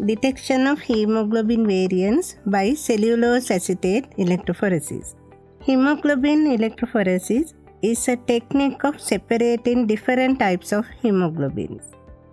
Detection of hemoglobin variants by cellulose acetate electrophoresis. Hemoglobin electrophoresis is a technique of separating different types of hemoglobins.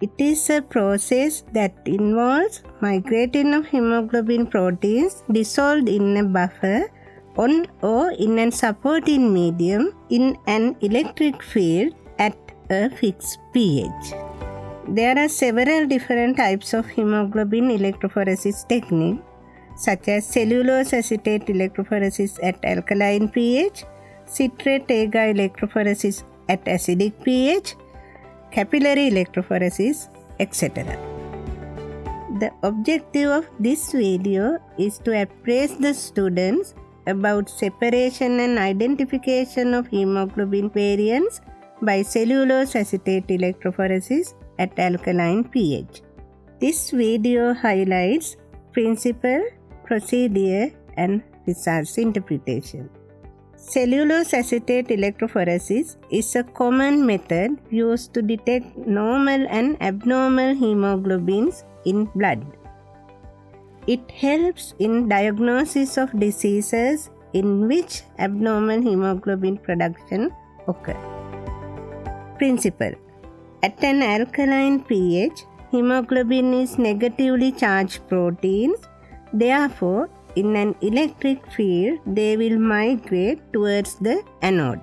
It is a process that involves migrating of hemoglobin proteins dissolved in a buffer on or in a supporting medium in an electric field at a fixed pH. There are several different types of hemoglobin electrophoresis technique, such as cellulose acetate electrophoresis at alkaline pH, citrate agar electrophoresis at acidic pH, capillary electrophoresis, etc. The objective of this video is to appraise the students about separation and identification of hemoglobin variants by cellulose acetate electrophoresis at alkaline pH. This video highlights principle, procedure, and results interpretation. Cellulose acetate electrophoresis is a common method used to detect normal and abnormal hemoglobins in blood. It helps in diagnosis of diseases in which abnormal hemoglobin production occurs. Principle: at an alkaline pH, hemoglobin is negatively charged proteins. Therefore, in an electric field, they will migrate towards the anode.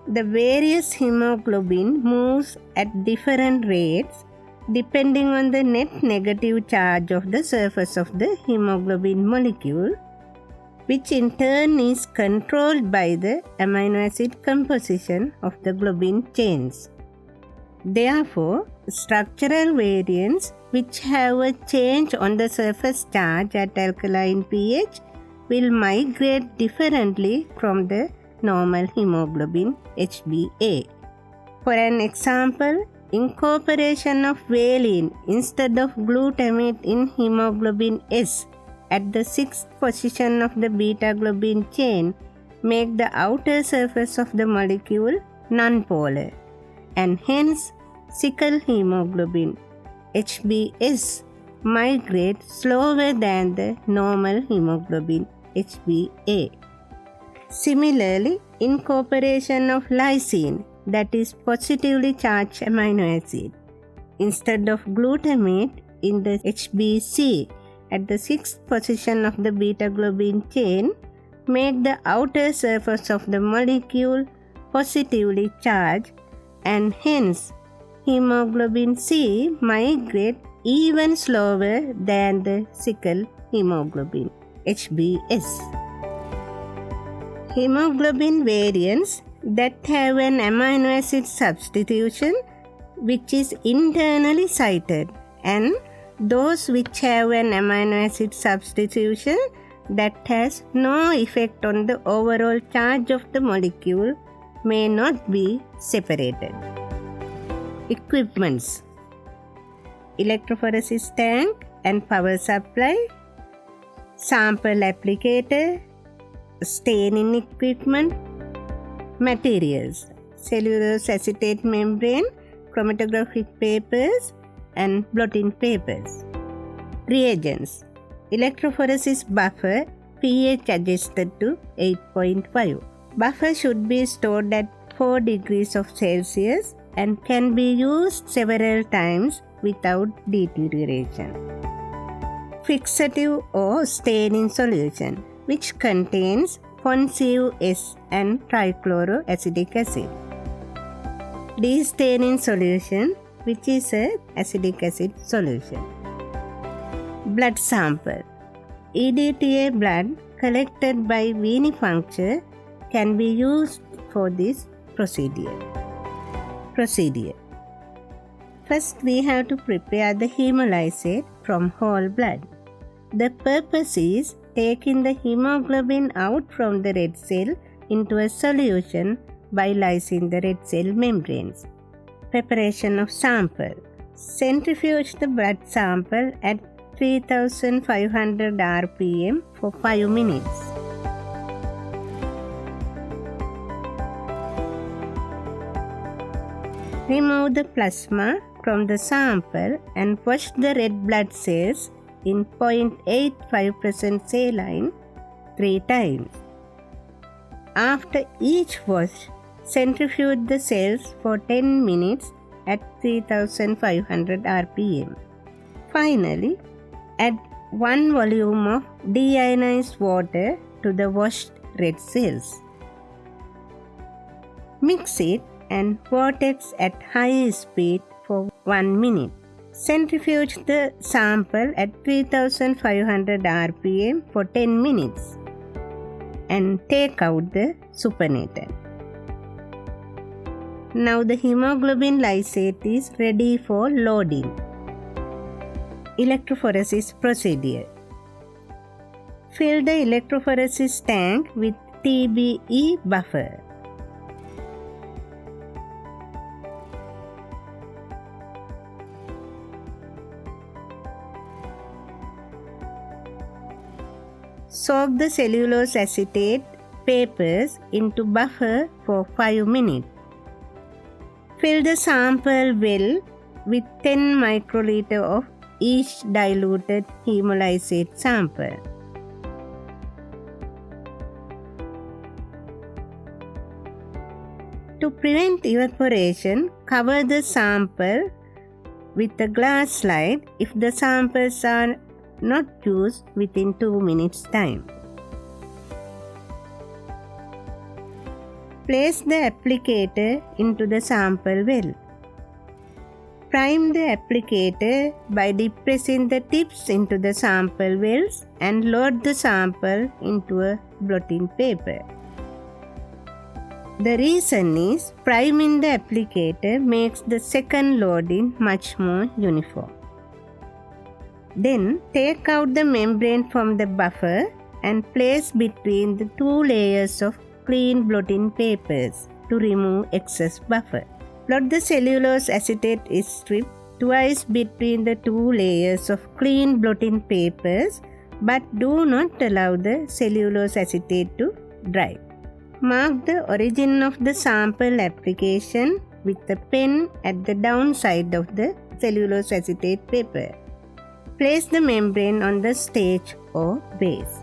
The various hemoglobin moves at different rates depending on the net negative charge of the surface of the hemoglobin molecule, which in turn is controlled by the amino acid composition of the globin chains. Therefore, structural variants which have a change on the surface charge at alkaline pH will migrate differently from the normal hemoglobin HbA. For an example, incorporation of valine instead of glutamate in hemoglobin S at the 6th position of the beta globin chain make the outer surface of the molecule nonpolar, and hence sickle hemoglobin HbS migrate slower than the normal hemoglobin HbA. Similarly, incorporation of lysine, that is positively charged amino acid, instead of glutamate in the HbC at the 6th position of the beta globin chain make the outer surface of the molecule positively charged, and hence hemoglobin C migrate even slower than the sickle hemoglobin HbS. Hemoglobin variants that have an amino acid substitution which is internally sited, and those which have an amino acid substitution that has no effect on the overall charge of the molecule may not be separated. Equipments: electrophoresis tank and power supply, sample applicator, staining equipment. Materials: cellulose acetate membrane, chromatographic papers, and blotting papers. Reagents: electrophoresis buffer, pH adjusted to 8.5. Buffer should be stored at 4 degrees of Celsius and can be used several times without deterioration. Fixative or staining solution, which contains Ponsiv S and trichloroacidic acid. Destaining solution, which is a acidic acid solution. Blood sample: EDTA blood collected by venipuncture can be used for this procedure. First, we have to prepare the hemolysate from whole blood. The purpose is taking the hemoglobin out from the red cell into a solution by lysing the red cell membranes. Preparation of sample: centrifuge the blood sample at 3500 rpm for 5 minutes. Remove the plasma from the sample and wash the red blood cells in 0.85% saline 3 times. After each wash, centrifuge the cells for 10 minutes at 3500 rpm. Finally, add 1 volume of deionized water to the washed red cells. Mix it and vortex at high speed for 1 minute. Centrifuge the sample at 3500 rpm for 10 minutes and take out the supernatant. Now the hemoglobin lysate is ready for loading. Electrophoresis procedure. Fill the electrophoresis tank with TBE buffer. Soak the cellulose acetate papers into buffer for 5 minutes. Fill the sample well with 10 microliter of each diluted hemolysate sample. To prevent evaporation, cover the sample with a glass slide if the samples are not used within 2 minutes time. Place the applicator into the sample well. Prime the applicator by depressing the tips into the sample wells and load the sample into a blotting paper. The reason is priming the applicator makes the second loading much more uniform. Then take out the membrane from the buffer and place between the 2 layers of clean blotting papers to remove excess buffer. Blot the cellulose acetate strip twice between the 2 layers of clean blotting papers, but do not allow the cellulose acetate to dry. Mark the origin of the sample application with a pen at the downside of the cellulose acetate paper. Place the membrane on the stage or base.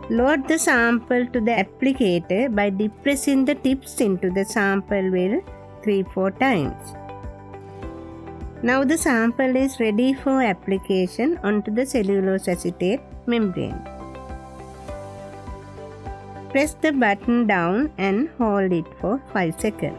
Load the sample to the applicator by depressing the tips into the sample well 3-4 times. Now the sample is ready for application onto the cellulose acetate membrane. Press the button down and hold it for 5 seconds.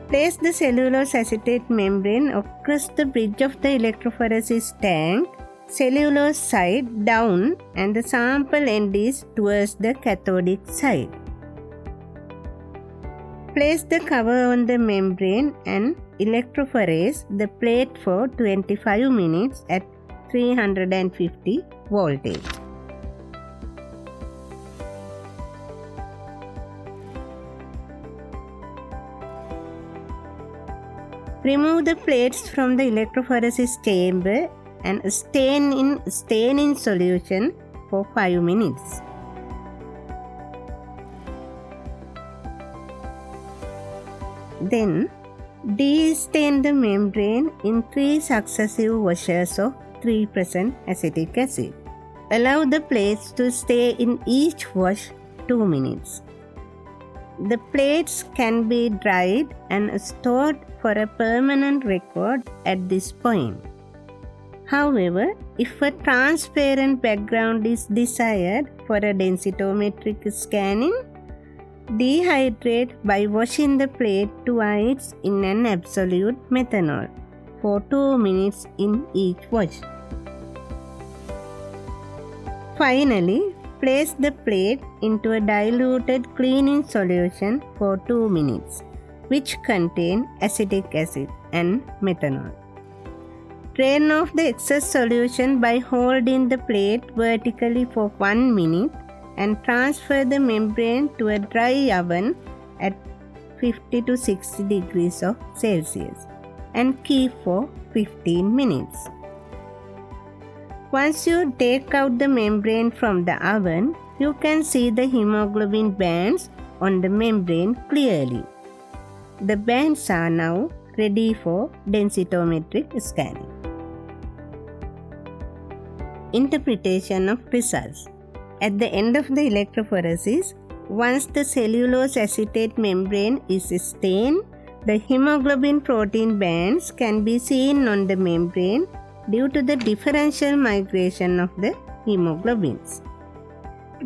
Place the cellulose acetate membrane across the bridge of the electrophoresis tank, cellulose side down, and the sample end is towards the cathodic side. Place the cover on the membrane and electrophorese the plate for 25 minutes at 350 voltage. Remove the plates from the electrophoresis chamber and stain in solution for 5 minutes. Then de-stain the membrane in 3 successive washes of 3% acetic acid. Allow the plates to stay in each wash 2 minutes. The plates can be dried and stored for a permanent record at this point. However, if a transparent background is desired for a densitometric scanning, dehydrate by washing the plate twice in an absolute methanol for 2 minutes in each wash. Finally, place the plate into a diluted cleaning solution for 2 minutes, which contain acetic acid and methanol. Drain off the excess solution by holding the plate vertically for 1 minute and transfer the membrane to a dry oven at 50 to 60 degrees of Celsius and keep for 15 minutes. Once you take out the membrane from the oven, you can see the hemoglobin bands on the membrane clearly. The bands are now ready for densitometric scanning. Interpretation of results. At the end of the electrophoresis, once the cellulose acetate membrane is stained, the hemoglobin protein bands can be seen on the membrane due to the differential migration of the hemoglobins.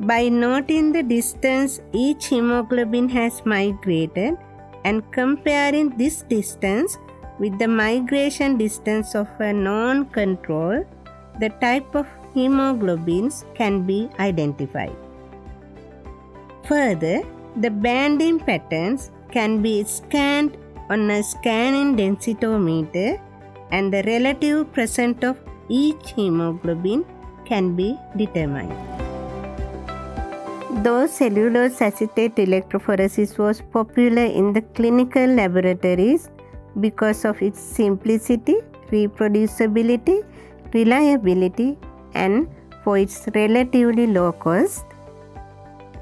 By noting the distance each hemoglobin has migrated and comparing this distance with the migration distance of a non-control, the type of hemoglobins can be identified. Further, the banding patterns can be scanned on a scanning densitometer and the relative presence of each hemoglobin can be determined. Though cellulose acetate electrophoresis was popular in the clinical laboratories because of its simplicity, reproducibility, reliability, and for its relatively low cost,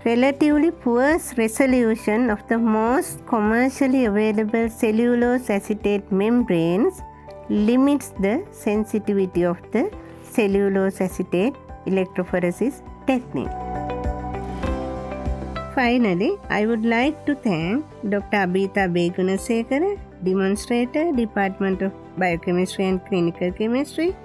relatively poor resolution of the most commercially available cellulose acetate membranes limits the sensitivity of the cellulose acetate electrophoresis technique. Finally, I would like to thank Dr. Abhita Begunasekara, Demonstrator, Department of Biochemistry and Clinical Chemistry,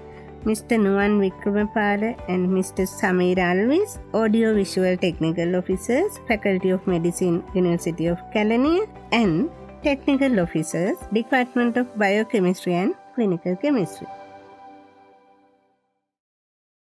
Mr. Nuwan Wickramaphale and Mr. Samir Alvis, Audio-Visual Technical Officers, Faculty of Medicine, University of Kelaniya, and Technical Officers, Department of Biochemistry and Clinical Chemistry.